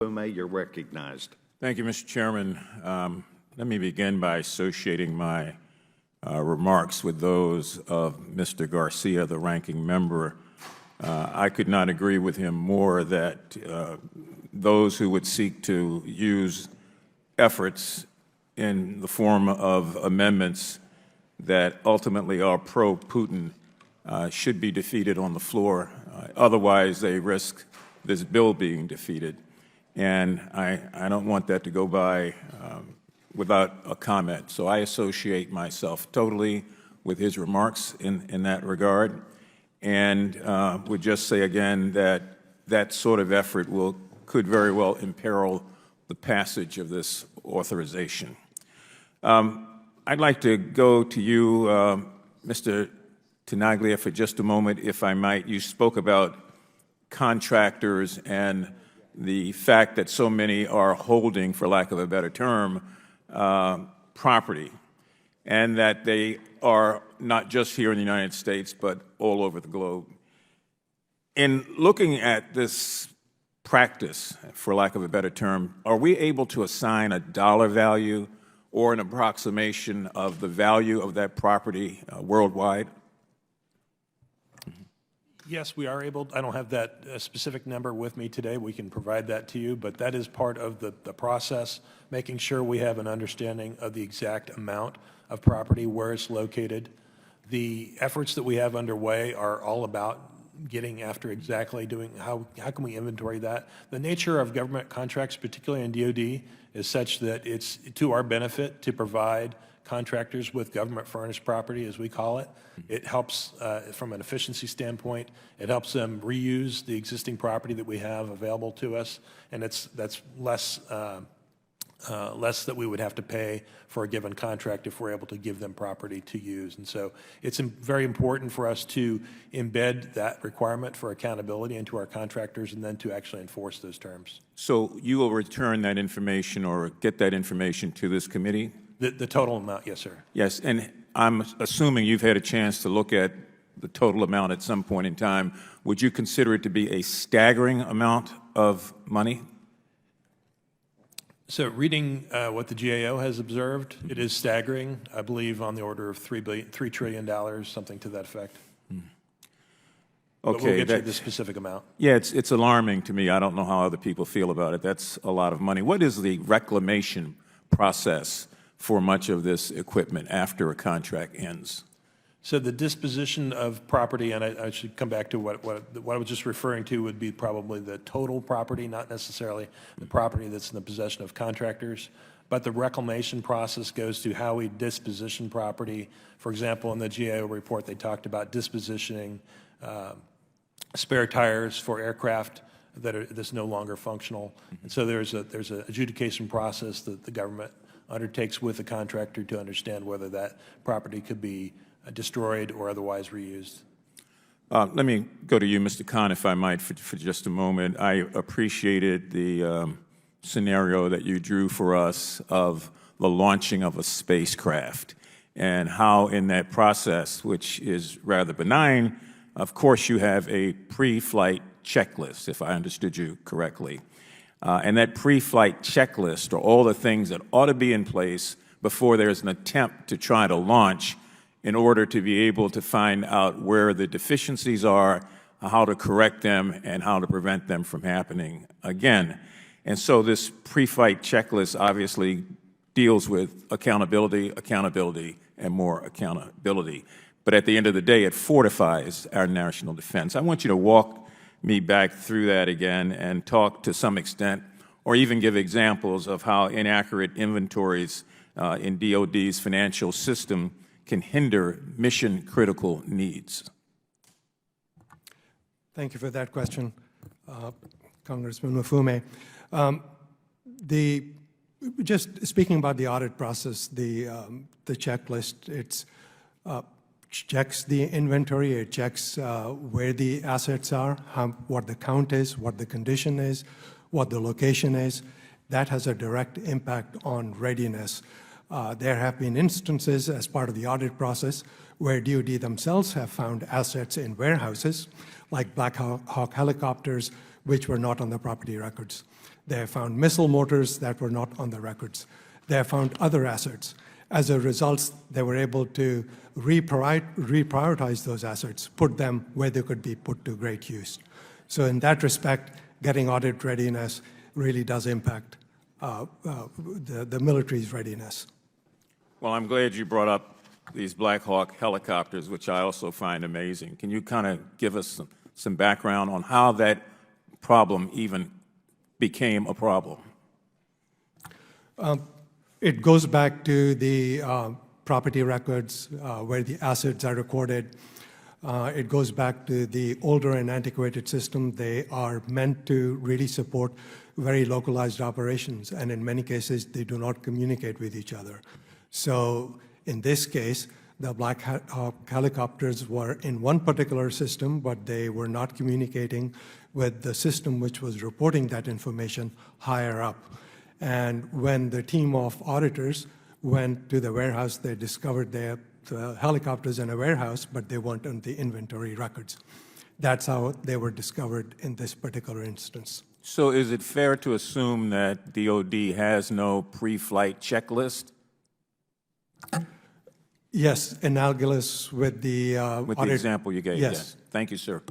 Fume, you're recognized. Thank you, Mr. Chairman. Let me begin by associating my remarks with those of Mr. Garcia, the ranking member. I could not agree with him more that those who would seek to use efforts in the form of amendments that ultimately are pro-Putin should be defeated on the floor. Otherwise, they risk this bill being defeated. And I don't want that to go by without a comment. So I associate myself totally with his remarks in that regard, and would just say again that that sort of effort could very well imperil the passage of this authorization. I'd like to go to you, Mr. Tenaglia, for just a moment, if I might. You spoke about contractors and the fact that so many are holding, for lack of a better term, property, and that they are not just here in the United States, but all over the globe. In looking at this practice, for lack of a better term, are we able to assign a dollar value or an approximation of the value of that property worldwide? Yes, we are able. I don't have that specific number with me today. We can provide that to you, but that is part of the process, making sure we have an understanding of the exact amount of property, where it's located. The efforts that we have underway are all about getting after exactly doing how can we inventory that. The nature of government contracts, particularly in DoD, is such that it's to our benefit to provide contractors with government furnished property, as we call it. It helps from an efficiency standpoint. It helps them reuse the existing property that we have available to us, and that's less that we would have to pay for a given contract if we're able to give them property to use. And so it's very important for us to embed that requirement for accountability into our contractors and then to actually enforce those terms. So you will return that information or get that information to this committee? The total amount, yes, sir. Yes, and I'm assuming you've had a chance to look at the total amount at some point in time. Would you consider it to be a staggering amount of money? So reading what the GAO has observed, it is staggering, I believe on the order of $3 trillion, something to that effect. Okay. But we'll get you the specific amount. Yeah, it's alarming to me. I don't know how other people feel about it. That's a lot of money. What is the reclamation process for much of this equipment after a contract ends? So the disposition of property, and I should come back to what I was just referring to, would be probably the total property, not necessarily the property that's in the possession of contractors. But the reclamation process goes to how we disposition property. For example, in the GAO report, they talked about dispositioning spare tires for aircraft that's no longer functional. And so there's an adjudication process that the government undertakes with the contractor to understand whether that property could be destroyed or otherwise reused. Let me go to you, Mr. Khan, if I might, for just a moment. I appreciated the scenario that you drew for us of the launching of a spacecraft and how in that process, which is rather benign, of course you have a pre-flight checklist, if I understood you correctly. And that pre-flight checklist are all the things that ought to be in place before there's an attempt to try to launch in order to be able to find out where the deficiencies are, how to correct them, and how to prevent them from happening again. And so this pre-flight checklist obviously deals with accountability, and more accountability. But at the end of the day, it fortifies our national defense. I want you to walk me back through that again and talk to some extent, or even give examples of how inaccurate inventories in DoD's financial system can hinder mission-critical needs. Thank you for that question, Congressman Mfume. Just speaking about the audit process, the checklist, it checks the inventory, it checks where the assets are, what the count is, what the condition is, what the location is. That has a direct impact on readiness. There have been instances as part of the audit process where DoD themselves have found assets in warehouses, like Black Hawk helicopters, which were not on the property records. They have found missile motors that were not on the records. They have found other assets. As a result, they were able to reprioritize those assets, put them where they could be put to great use. So in that respect, getting audit readiness really does impact the military's readiness. Well, I'm glad you brought up these Black Hawk helicopters, which I also find amazing. Can you kind of give us some background on how that problem even became a problem? It goes back to the property records where the assets are recorded. It goes back to the older and antiquated system. They are meant to really support very localized operations, and in many cases, they do not communicate with each other. So in this case, the Black Hawk helicopters were in one particular system, but they were not communicating with the system which was reporting that information higher up. And when the team of auditors went to the warehouse, they discovered the helicopters in a warehouse, but they weren't on the inventory records. That's how they were discovered in this particular instance. So is it fair to assume that DOD has no pre-flight checklist? Yes, analogous with the With the example you gave? Yes. Thank you, sir.